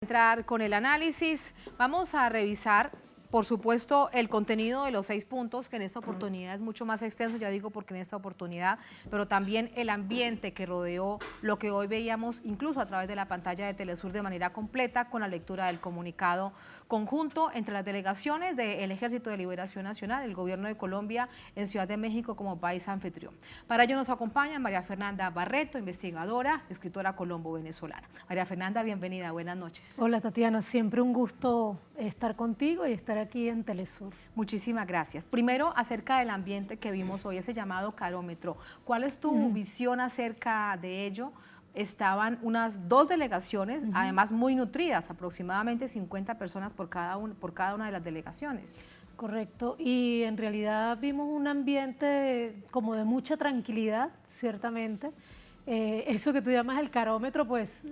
Entrar con el análisis, vamos a revisar, por supuesto, el contenido de los 6 puntos, que en esta oportunidad es mucho más extenso, ya digo porque en esta oportunidad, pero también el ambiente que rodeó lo que hoy veíamos, incluso a través de la pantalla de Telesur de manera completa, con la lectura del comunicado conjunto entre las delegaciones del Ejército de Liberación Nacional, el Gobierno de Colombia en Ciudad de México como país anfitrión. Para ello nos acompaña María Fernanda Barreto, investigadora, escritora colombo-venezolana. María Fernanda, bienvenida, buenas noches. Hola Tatiana, siempre un gusto estar contigo y estar aquí en Telesur. Muchísimas gracias. Primero, acerca del ambiente que vimos hoy, ese llamado carómetro. ¿Cuál es tu visión acerca de ello? Estaban unas 2 delegaciones, además muy nutridas, aproximadamente 50 personas por cada una de las delegaciones. Correcto, y en realidad vimos un ambiente como de mucha tranquilidad, ciertamente. Eso que tú llamas el carómetro, pues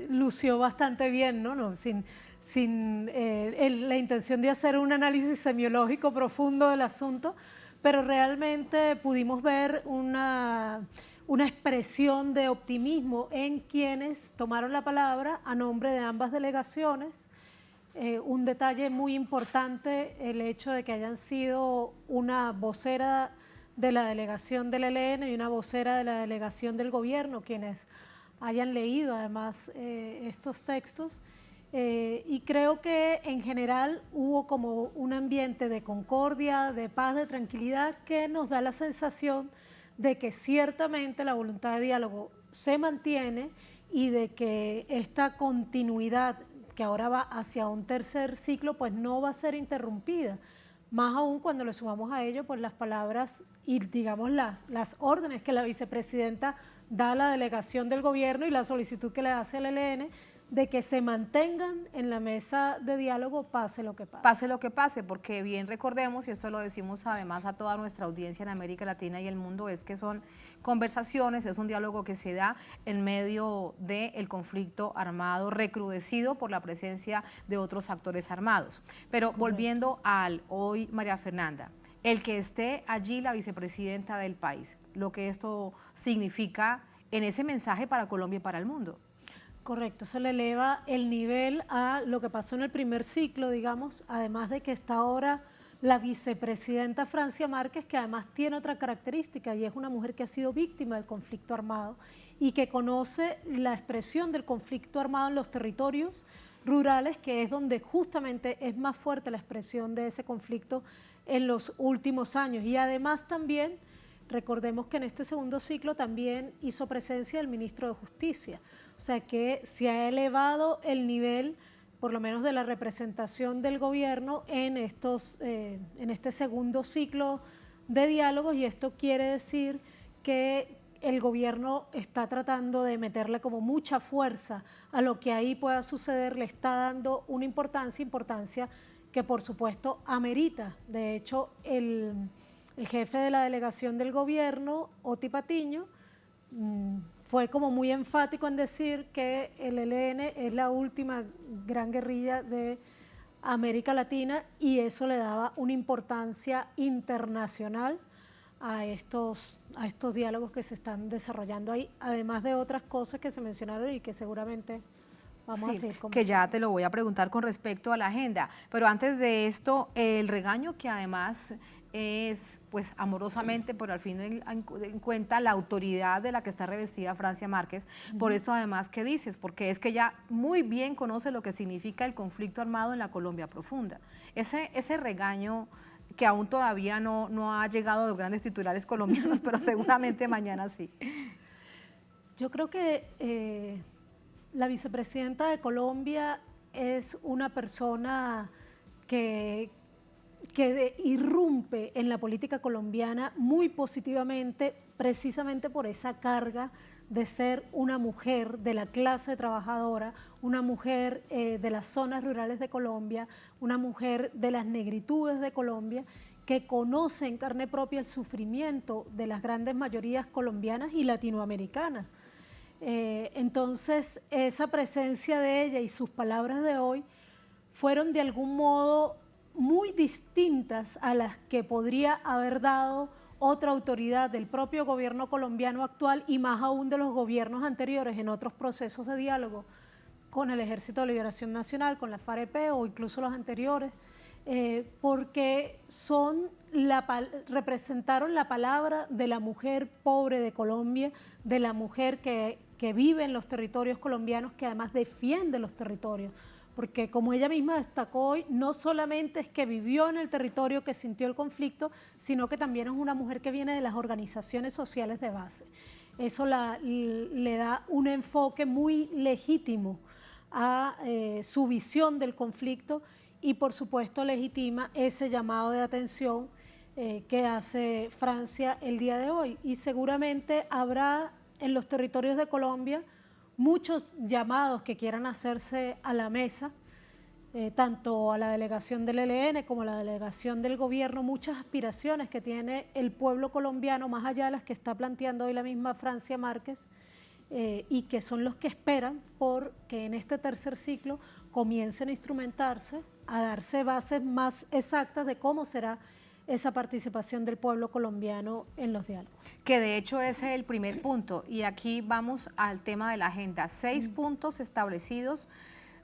lució bastante bien, ¿no? Sin la intención de hacer un análisis semiológico profundo del asunto, pero realmente pudimos ver una expresión de optimismo en quienes tomaron la palabra a nombre de ambas delegaciones. Un detalle muy importante, el hecho de que hayan sido una vocera de la delegación del ELN y una vocera de la delegación del gobierno, quienes hayan leído además estos textos. Y creo que en general hubo como un ambiente de concordia, de paz, de tranquilidad, que nos da la sensación de que ciertamente la voluntad de diálogo se mantiene y de que esta continuidad que ahora va hacia un tercer ciclo, pues no va a ser interrumpida. Más aún cuando le sumamos a ello pues las palabras y digamos las órdenes que la vicepresidenta da a la delegación del gobierno y la solicitud que le hace al ELN de que se mantengan en la mesa de diálogo pase lo que pase. Pase lo que pase, porque bien recordemos, y esto lo decimos además a toda nuestra audiencia en América Latina y el mundo, es que son conversaciones, es un diálogo que se da en medio del conflicto armado recrudecido por la presencia de otros actores armados. Pero correcto. Volviendo al hoy, María Fernanda, el que esté allí la vicepresidenta del país, lo que esto significa en ese mensaje para Colombia y para el mundo. Correcto, se le eleva el nivel a lo que pasó en el primer ciclo, digamos, además de que está ahora la vicepresidenta Francia Márquez, que además tiene otra característica y es una mujer que ha sido víctima del conflicto armado y que conoce la expresión del conflicto armado en los territorios rurales, que es donde justamente es más fuerte la expresión de ese conflicto en los últimos años. Y además también, recordemos que en este segundo ciclo también hizo presencia el ministro de Justicia, o sea que se ha elevado el nivel, por lo menos de la representación del gobierno en este segundo ciclo de diálogos, y esto quiere decir que el gobierno está tratando de meterle como mucha fuerza a lo que ahí pueda suceder, le está dando una importancia que por supuesto amerita. De hecho, el jefe de la delegación del gobierno, Oti Patiño, fue como muy enfático en decir que el ELN es la última gran guerrilla de América Latina y eso le daba una importancia internacional a estos diálogos que se están desarrollando ahí, además de otras cosas que se mencionaron y que seguramente vamos a seguir conversando. Que ya te lo voy a preguntar con respecto a la agenda, pero antes de esto, el regaño que además es pues amorosamente, pero al fin en cuenta la autoridad de la que está revestida Francia Márquez, por esto además que dices, porque es que ella muy bien conoce lo que significa el conflicto armado en la Colombia profunda. Ese regaño que aún todavía no ha llegado a los grandes titulares colombianos, pero seguramente mañana sí. Yo creo que la vicepresidenta de Colombia es una persona que irrumpe en la política colombiana muy positivamente, precisamente por esa carga de ser una mujer de la clase trabajadora, una mujer de las zonas rurales de Colombia, una mujer de las negritudes de Colombia, que conoce en carne propia el sufrimiento de las grandes mayorías colombianas y latinoamericanas. Entonces, esa presencia de ella y sus palabras de hoy fueron de algún modo muy distintas a las que podría haber dado otra autoridad del propio gobierno colombiano actual y más aún de los gobiernos anteriores en otros procesos de diálogo con el Ejército de Liberación Nacional, con la FAREP o incluso los anteriores, porque representaron la palabra de la mujer pobre de Colombia, de la mujer que vive en los territorios colombianos, que además defiende los territorios. Porque como ella misma destacó hoy, no solamente es que vivió en el territorio, que sintió el conflicto, sino que también es una mujer que viene de las organizaciones sociales de base. Eso le da un enfoque muy legítimo a su visión del conflicto y por supuesto legitima ese llamado de atención que hace Francia el día de hoy. Y seguramente habrá en los territorios de Colombia muchos llamados que quieran hacerse a la mesa, tanto a la delegación del ELN como a la delegación del gobierno, muchas aspiraciones que tiene el pueblo colombiano, más allá de las que está planteando hoy la misma Francia Márquez, y que son los que esperan por que en este tercer ciclo comiencen a instrumentarse, a darse bases más exactas de cómo será esa participación del pueblo colombiano en los diálogos. Que de hecho ese es el primer punto y aquí vamos al tema de la agenda. 6 puntos establecidos.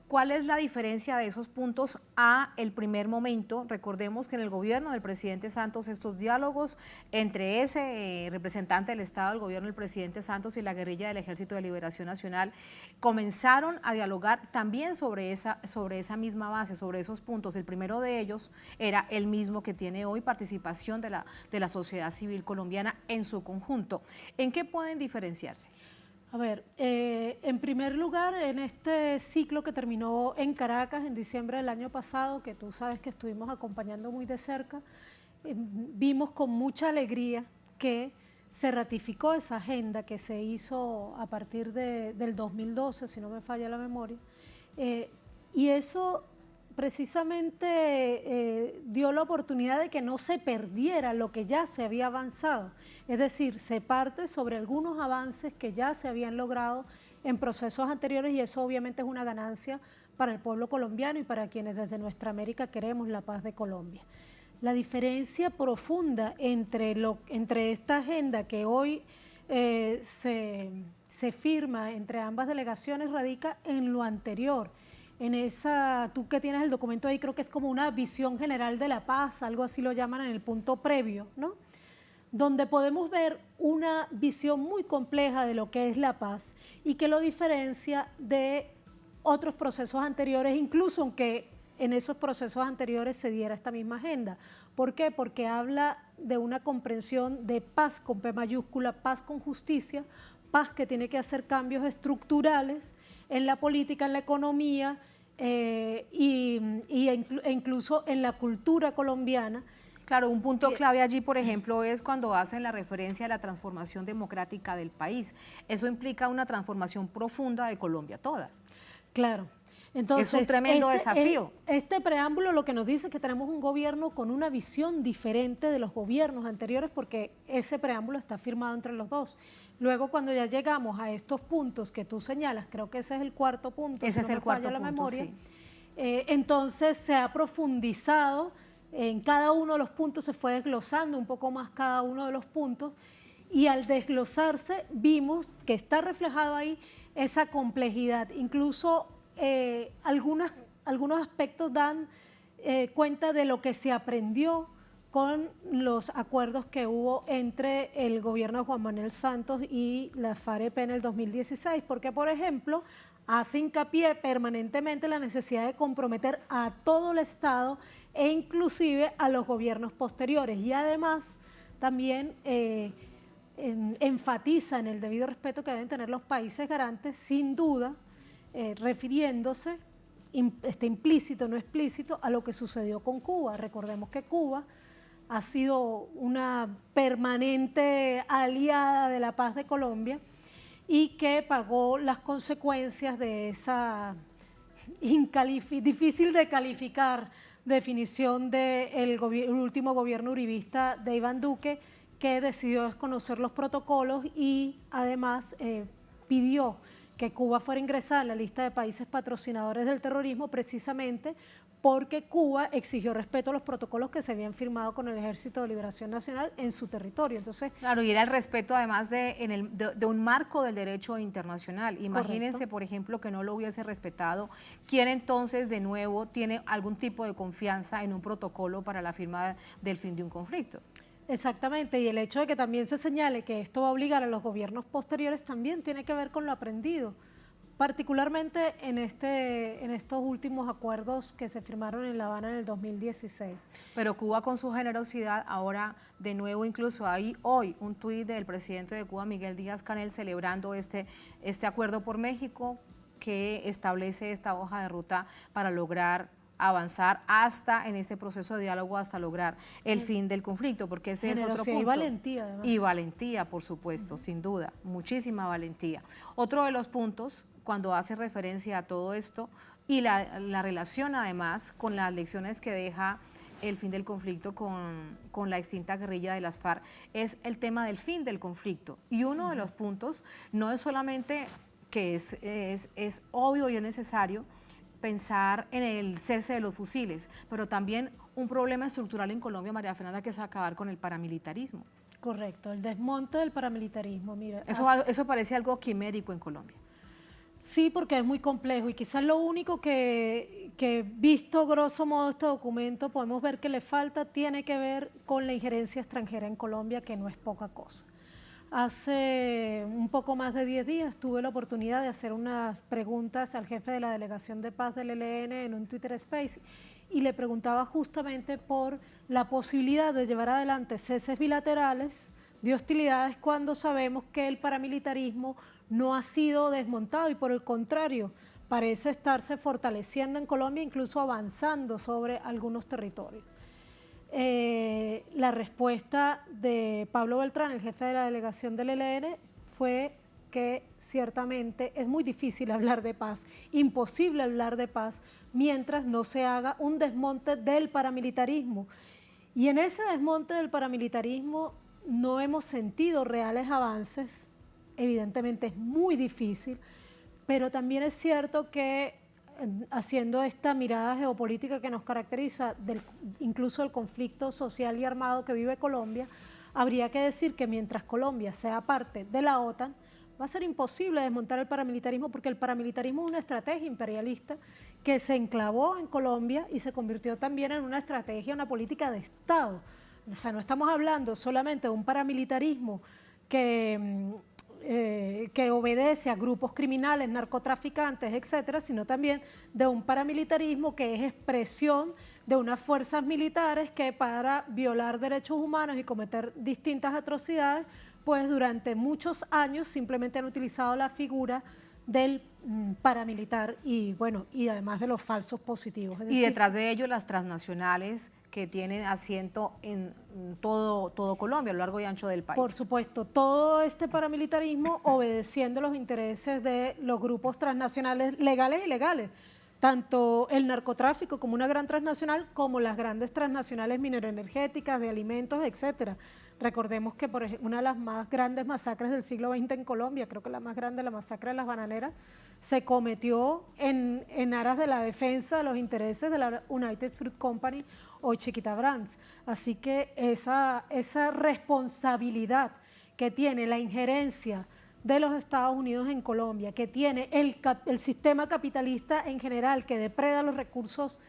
¿Cuál es la diferencia de esos puntos a el primer momento? Recordemos que en el gobierno del presidente Santos estos diálogos entre ese representante del Estado del gobierno del presidente Santos y la guerrilla del Ejército de Liberación Nacional comenzaron a dialogar también sobre esa misma base, sobre esos puntos. El primero de ellos era el mismo que tiene hoy, participación de la sociedad civil colombiana en su conjunto. ¿En qué pueden diferenciarse? A ver, en primer lugar, en este ciclo que terminó en Caracas en diciembre del año pasado, que tú sabes que estuvimos acompañando muy de cerca, vimos con mucha alegría que se ratificó esa agenda que se hizo a partir del 2012, si no me falla la memoria, y eso precisamente dio la oportunidad de que no se perdiera lo que ya se había avanzado. Es decir, se parte sobre algunos avances que ya se habían logrado en procesos anteriores y eso obviamente es una ganancia para el pueblo colombiano y para quienes desde nuestra América queremos la paz de Colombia. La diferencia profunda entre esta agenda que hoy se firma entre ambas delegaciones radica en lo anterior. En esa, tú que tienes el documento ahí, creo que es como una visión general de la paz, algo así lo llaman en el punto previo, ¿no? Donde podemos ver una visión muy compleja de lo que es la paz y que lo diferencia de otros procesos anteriores, incluso aunque en esos procesos anteriores se diera esta misma agenda. ¿Por qué? Porque habla de una comprensión de paz con P mayúscula, paz con justicia, paz que tiene que hacer cambios estructurales en la política, en la economía e incluso en la cultura colombiana. Claro, un punto clave allí, por ejemplo, es cuando hacen la referencia a la transformación democrática del país. Eso implica una transformación profunda de Colombia toda. Claro. Entonces, es un tremendo desafío. Este preámbulo lo que nos dice es que tenemos un gobierno con una visión diferente de los gobiernos anteriores porque ese preámbulo está firmado entre los dos. Luego, cuando ya llegamos a estos puntos que tú señalas, creo que ese es el cuarto punto, ese si es el cuarto punto, la memoria, sí. Entonces se ha profundizado en cada uno de los puntos, se fue desglosando un poco más cada uno de los puntos y al desglosarse vimos que está reflejado ahí esa complejidad, incluso algunos aspectos dan cuenta de lo que se aprendió con los acuerdos que hubo entre el gobierno de Juan Manuel Santos y la FAREP en el 2016, porque por ejemplo hace hincapié permanentemente en la necesidad de comprometer a todo el Estado e inclusive a los gobiernos posteriores y además también enfatiza en el debido respeto que deben tener los países garantes, sin duda, refiriéndose, está implícito, no explícito, a lo que sucedió con Cuba. Recordemos que Cuba ha sido una permanente aliada de la paz de Colombia y que pagó las consecuencias de esa difícil de calificar definición del último gobierno uribista de Iván Duque, que decidió desconocer los protocolos y además pidió que Cuba fuera ingresada en la lista de países patrocinadores del terrorismo precisamente porque Cuba exigió respeto a los protocolos que se habían firmado con el Ejército de Liberación Nacional en su territorio. Entonces, claro, y era el respeto además de un marco del derecho internacional. Imagínense, correcto. por ejemplo, que no lo hubiese respetado. ¿Quién entonces de nuevo tiene algún tipo de confianza en un protocolo para la firma del fin de un conflicto? Exactamente, y el hecho de que también se señale que esto va a obligar a los gobiernos posteriores también tiene que ver con lo aprendido, particularmente en estos últimos acuerdos que se firmaron en La Habana en el 2016. Pero Cuba con su generosidad, ahora de nuevo incluso hay hoy un tuit del presidente de Cuba, Miguel Díaz-Canel, celebrando este acuerdo por México que establece esta hoja de ruta para lograr avanzar hasta en este proceso de diálogo hasta lograr el fin del conflicto, porque ese es otro punto. Y valentía, además. Y valentía, por supuesto, sin duda, muchísima valentía. Otro de los puntos, cuando hace referencia a todo esto y la relación además con las lecciones que deja el fin del conflicto con la extinta guerrilla de las FARC, es el tema del fin del conflicto. Y uno de los puntos no es solamente que es obvio y es necesario pensar en el cese de los fusiles, pero también un problema estructural en Colombia, María Fernanda, que es acabar con el paramilitarismo. Correcto, el desmonte del paramilitarismo. Mira, Eso parece algo quimérico en Colombia. sí, porque es muy complejo y quizás lo único que visto grosso modo este documento podemos ver que le falta tiene que ver con la injerencia extranjera en Colombia, que no es poca cosa. Hace un poco más de 10 días tuve la oportunidad de hacer unas preguntas al jefe de la Delegación de Paz del ELN en un Twitter Space y le preguntaba justamente por la posibilidad de llevar adelante ceses bilaterales de hostilidades cuando sabemos que el paramilitarismo no ha sido desmontado y por el contrario parece estarse fortaleciendo en Colombia, incluso avanzando sobre algunos territorios. La respuesta de Pablo Beltrán, el jefe de la delegación del ELN, fue que ciertamente es muy difícil hablar de paz, imposible hablar de paz, mientras no se haga un desmonte del paramilitarismo. Y en ese desmonte del paramilitarismo no hemos sentido reales avances, evidentemente es muy difícil, pero también es cierto que haciendo esta mirada geopolítica que nos caracteriza, incluso el conflicto social y armado que vive Colombia, habría que decir que mientras Colombia sea parte de la OTAN, va a ser imposible desmontar el paramilitarismo porque el paramilitarismo es una estrategia imperialista que se enclavó en Colombia y se convirtió también en una estrategia, una política de Estado. O sea, no estamos hablando solamente de un paramilitarismo que obedece a grupos criminales, narcotraficantes, etcétera, sino también de un paramilitarismo que es expresión de unas fuerzas militares que para violar derechos humanos y cometer distintas atrocidades, pues durante muchos años simplemente han utilizado la figura del paramilitar y bueno, y además de los falsos positivos. Es Y decir, detrás de ello las transnacionales que tienen asiento en todo Colombia, a lo largo y ancho del país. por supuesto, todo este paramilitarismo obedeciendo los intereses de los grupos transnacionales legales y ilegales, tanto el narcotráfico como una gran transnacional, como las grandes transnacionales mineroenergéticas, de alimentos, etcétera. Recordemos que por ejemplo, una de las más grandes masacres del siglo XX en Colombia, creo que la más grande, la masacre de las bananeras, se cometió en aras de la defensa de los intereses de la United Fruit Company o Chiquita Brands. Así que esa responsabilidad que tiene la injerencia de los Estados Unidos en Colombia, que tiene el sistema capitalista en general, que depreda los recursos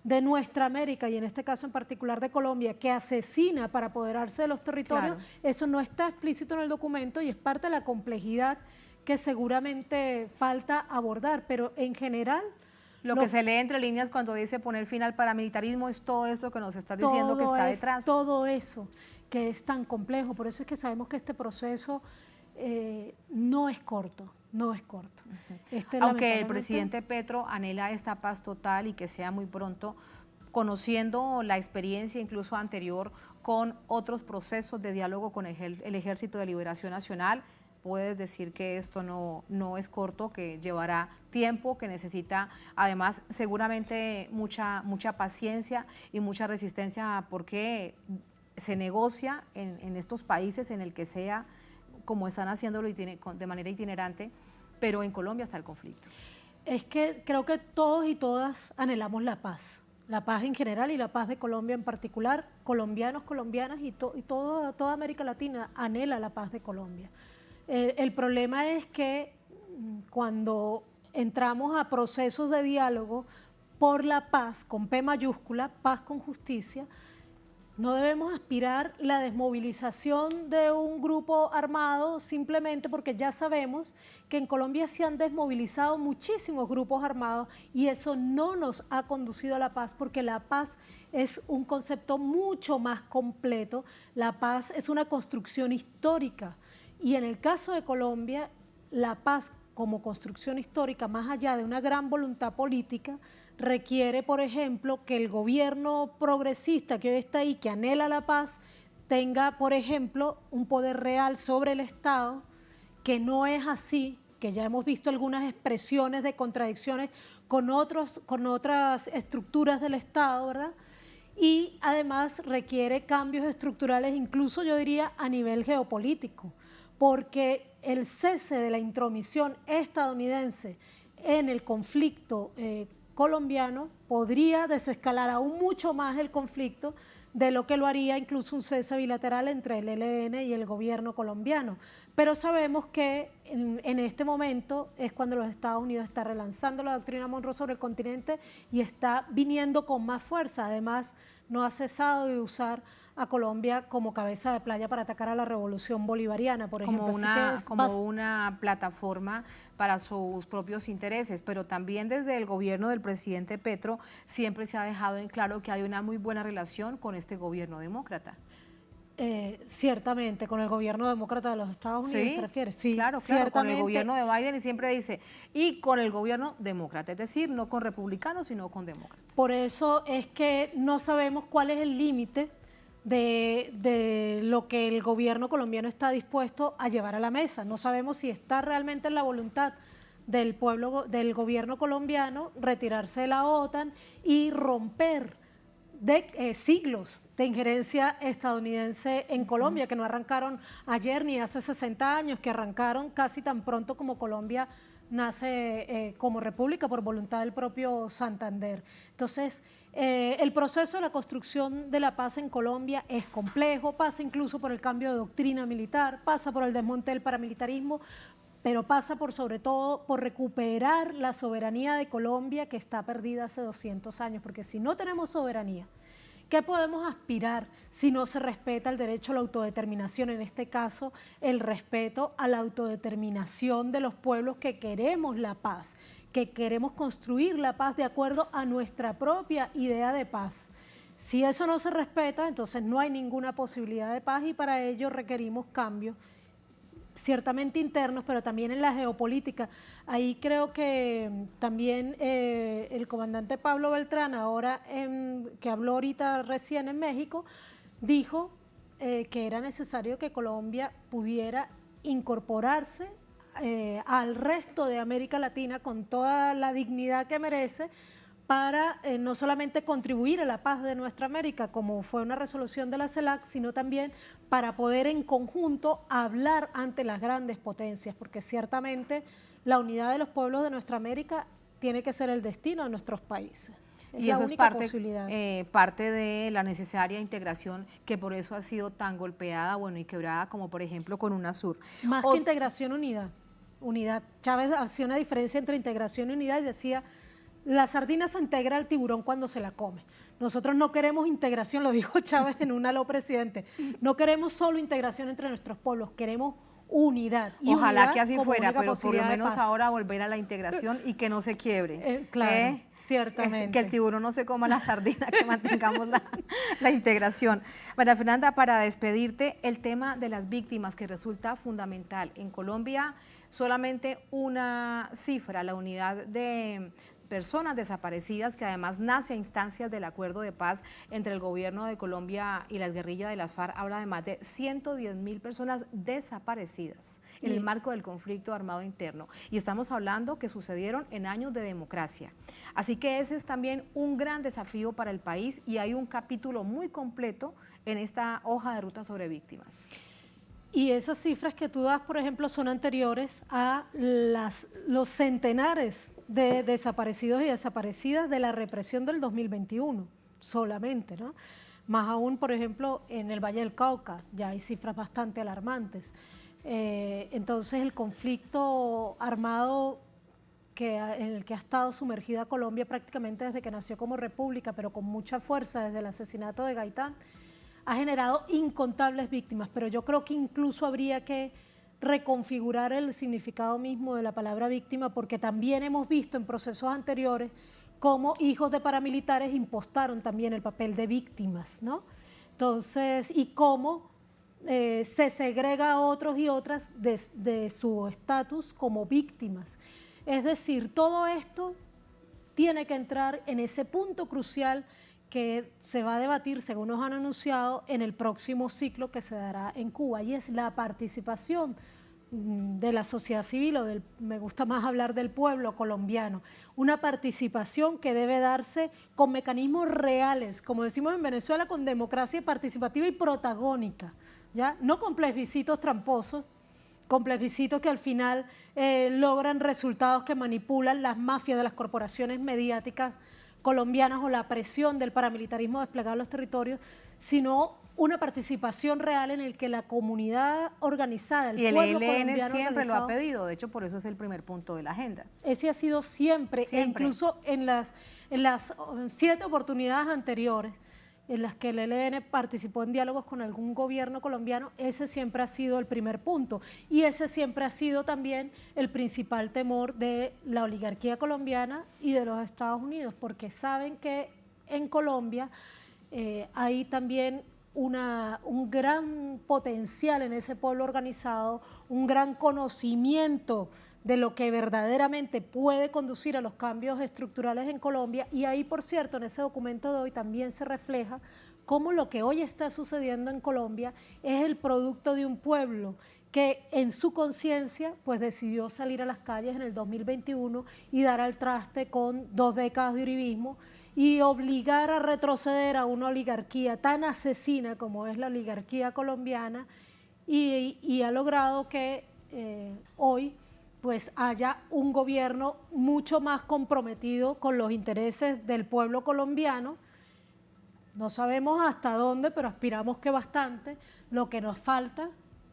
de nuestra América y en este caso en particular de Colombia, que asesina para apoderarse de los territorios, claro. Eso no está explícito en el documento y es parte de la complejidad que seguramente falta abordar, pero en general... Lo que se lee entre líneas cuando dice poner fin al paramilitarismo es todo eso que nos estás diciendo que está detrás. Todo eso que es tan complejo, por eso es que sabemos que este proceso no es corto. No es corto. Aunque el presidente Petro anhela esta paz total y que sea muy pronto, conociendo la experiencia incluso anterior con otros procesos de diálogo con el Ejército de Liberación Nacional, puedes decir que esto no es corto, que llevará tiempo, que necesita además seguramente mucha paciencia y mucha resistencia porque se negocia en estos países en el que sea, como están haciéndolo de manera itinerante, pero en Colombia está el conflicto. Es que creo que todos y todas anhelamos la paz en general y la paz de Colombia en particular. Colombianos, colombianas y toda América Latina anhela la paz de Colombia. El problema es que cuando entramos a procesos de diálogo por la paz, con P mayúscula, paz con justicia, no debemos aspirar la desmovilización de un grupo armado simplemente porque ya sabemos que en Colombia se han desmovilizado muchísimos grupos armados y eso no nos ha conducido a la paz, porque la paz es un concepto mucho más completo. La paz es una construcción histórica y en el caso de Colombia, la paz como construcción histórica, más allá de una gran voluntad política, requiere, por ejemplo, que el gobierno progresista que hoy está ahí, que anhela la paz, tenga, por ejemplo, un poder real sobre el Estado, que no es así, que ya hemos visto algunas expresiones de contradicciones con otras estructuras del Estado, ¿verdad? Y además requiere cambios estructurales, incluso yo diría a nivel geopolítico, porque el cese de la intromisión estadounidense en el conflicto colombiano podría desescalar aún mucho más el conflicto de lo que lo haría incluso un cese bilateral entre el ELN y el gobierno colombiano. Pero sabemos que en este momento es cuando los Estados Unidos está relanzando la doctrina Monroe sobre el continente y está viniendo con más fuerza. Además, no ha cesado de usar a Colombia como cabeza de playa para atacar a la revolución bolivariana, por ejemplo. Como una plataforma para sus propios intereses, pero también desde el gobierno del presidente Petro siempre se ha dejado en claro que hay una muy buena relación con este gobierno demócrata. Ciertamente, con el gobierno demócrata de los Estados Unidos, ¿Sí? ¿te refieres? Sí, claro, con el gobierno de Biden, y siempre dice, y con el gobierno demócrata, es decir, no con republicanos, sino con demócratas. Por eso es que no sabemos cuál es el límite de lo que el gobierno colombiano está dispuesto a llevar a la mesa. No sabemos si está realmente en la voluntad del pueblo, del gobierno colombiano, retirarse de la OTAN y romper siglos de injerencia estadounidense en Colombia, que no arrancaron ayer ni hace 60 años, que arrancaron casi tan pronto como Colombia nace como república por voluntad del propio Santander. Entonces, el proceso de la construcción de la paz en Colombia es complejo, pasa incluso por el cambio de doctrina militar, pasa por el desmonte del paramilitarismo, pero pasa sobre todo por recuperar la soberanía de Colombia, que está perdida hace 200 años, porque si no tenemos soberanía, ¿qué podemos aspirar si no se respeta el derecho a la autodeterminación? En este caso, el respeto a la autodeterminación de los pueblos que queremos la paz, que queremos construir la paz de acuerdo a nuestra propia idea de paz. Si eso no se respeta, entonces no hay ninguna posibilidad de paz y para ello requerimos cambios ciertamente internos, pero también en la geopolítica. Ahí creo que también el comandante Pablo Beltrán, ahora que habló ahorita recién en México, dijo que era necesario que Colombia pudiera incorporarse al resto de América Latina con toda la dignidad que merece, para no solamente contribuir a la paz de nuestra América, como fue una resolución de la CELAC, sino también para poder en conjunto hablar ante las grandes potencias, porque ciertamente la unidad de los pueblos de nuestra América tiene que ser el destino de nuestros países. Y eso es parte de la necesaria integración, que por eso ha sido tan golpeada, bueno, y quebrada, como por ejemplo con UNASUR. Más que integración, unidad. Chávez hacía una diferencia entre integración y unidad y decía: la sardina se integra al tiburón cuando se la come. Nosotros no queremos integración, lo dijo Chávez en un aló presidente, no queremos solo integración entre nuestros pueblos, queremos unidad. Y ojalá unidad que así fuera, pero por lo menos ahora volver a la integración y que no se quiebre. Claro, ciertamente. Que el tiburón no se coma la sardina, que mantengamos la integración. María Fernanda, para despedirte, el tema de las víctimas, que resulta fundamental. En Colombia, solamente una cifra, la unidad de personas desaparecidas, que además nace a instancias del acuerdo de paz entre el gobierno de Colombia y las guerrillas de las FARC, habla de más de 110.000 personas desaparecidas en el marco del conflicto armado interno. Y estamos hablando que sucedieron en años de democracia. Así que ese es también un gran desafío para el país y hay un capítulo muy completo en esta hoja de ruta sobre víctimas. Y esas cifras que tú das, por ejemplo, son anteriores a los centenares de desaparecidos y desaparecidas de la represión del 2021 solamente, ¿no? Más aún, por ejemplo, en el Valle del Cauca ya hay cifras bastante alarmantes. Entonces, el conflicto armado en el que ha estado sumergida Colombia prácticamente desde que nació como república, pero con mucha fuerza desde el asesinato de Gaitán, ha generado incontables víctimas, pero yo creo que incluso habría que reconfigurar el significado mismo de la palabra víctima, porque también hemos visto en procesos anteriores cómo hijos de paramilitares impostaron también el papel de víctimas, ¿no? Entonces, y cómo se segrega a otros y otras de su estatus como víctimas. Es decir, todo esto tiene que entrar en ese punto crucial que se va a debatir, según nos han anunciado, en el próximo ciclo que se dará en Cuba, y es la participación de la sociedad civil, me gusta más hablar del pueblo colombiano, una participación que debe darse con mecanismos reales, como decimos en Venezuela, con democracia participativa y protagónica, ¿ya? No con plebiscitos tramposos, con plebiscitos que al final logran resultados que manipulan las mafias de las corporaciones mediáticas colombianas o la presión del paramilitarismo desplegado en los territorios, sino una participación real en el que la comunidad organizada, el pueblo colombiano ELN siempre lo ha organizado, pedido, de hecho por eso es el primer punto de la agenda. ese ha sido siempre. E incluso en las 7 oportunidades anteriores en las que el ELN participó en diálogos con algún gobierno colombiano, ese siempre ha sido el primer punto, y ese siempre ha sido también el principal temor de la oligarquía colombiana y de los Estados Unidos, porque saben que en Colombia hay también un gran potencial en ese pueblo organizado, un gran conocimiento de lo que verdaderamente puede conducir a los cambios estructurales en Colombia, y ahí, por cierto, en ese documento de hoy también se refleja cómo lo que hoy está sucediendo en Colombia es el producto de un pueblo que en su conciencia pues decidió salir a las calles en el 2021 y dar al traste con 2 décadas de uribismo y obligar a retroceder a una oligarquía tan asesina como es la oligarquía colombiana, y ha logrado que hoy pues haya un gobierno mucho más comprometido con los intereses del pueblo colombiano. No sabemos hasta dónde, pero aspiramos que bastante. Lo que nos falta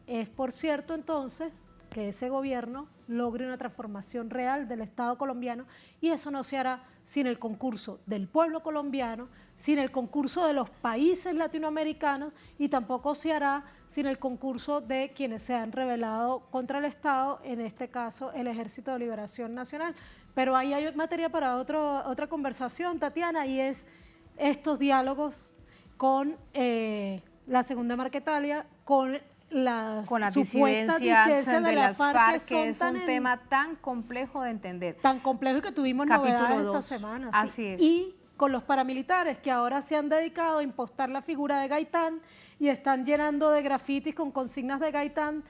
es, por cierto, entonces, que ese gobierno logre una transformación real del Estado colombiano, y eso no se hará sin el concurso del pueblo colombiano, sin el concurso de los países latinoamericanos, y tampoco se hará sin el concurso de quienes se han rebelado contra el Estado, en este caso el Ejército de Liberación Nacional. Pero ahí hay materia para otra conversación, Tatiana, y es estos diálogos con la Segunda Marquetalia, con las disidencias de las FARC, que es un tan tema tan complejo de entender. Tan complejo, y que tuvimos novedades esta semana. Así es. Y con los paramilitares que ahora se han dedicado a impostar la figura de Gaitán y están llenando de grafitis con consignas de Gaitán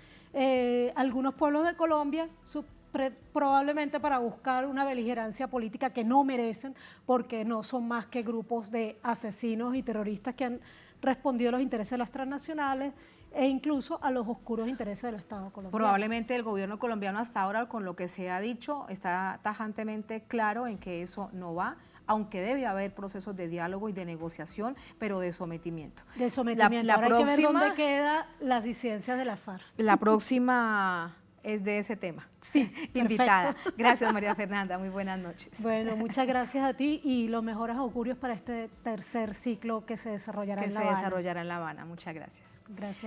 algunos pueblos de Colombia, probablemente para buscar una beligerancia política que no merecen, porque no son más que grupos de asesinos y terroristas que han respondido a los intereses de las transnacionales e incluso a los oscuros intereses del Estado colombiano. Probablemente el gobierno colombiano hasta ahora, con lo que se ha dicho, está tajantemente claro en que eso no va, aunque debe haber procesos de diálogo y de negociación, pero de sometimiento. De sometimiento. Ahora hay que ver dónde quedan las disidencias de la FARC. La próxima es de ese tema. Sí, invitada. Perfecto. Gracias, María Fernanda. Muy buenas noches. Bueno, muchas gracias a ti y los mejores augurios para este tercer ciclo que se desarrollará en La Habana. Muchas gracias. Gracias.